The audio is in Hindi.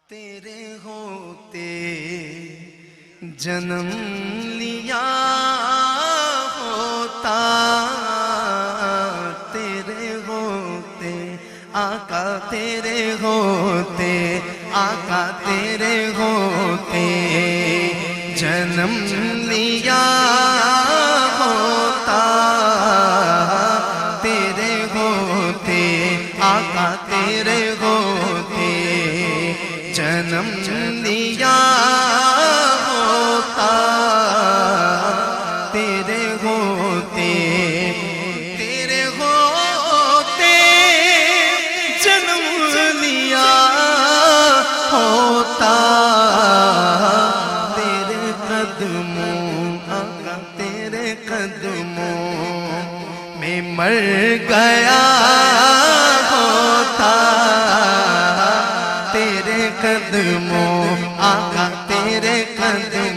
तेरे होते जन्म लिया होता, तेरे होते आका, तेरे होते आका, तेरे होते जन्म लिया होता, तेरे होते आका, तेरे होते जन्म लिया होता, तेरे होते, तेरे होते जन्म लिया होता, तेरे कदमों आका, तेरे कदमों में मर गया होता, तेरे कदमों आका, तेरे कदमों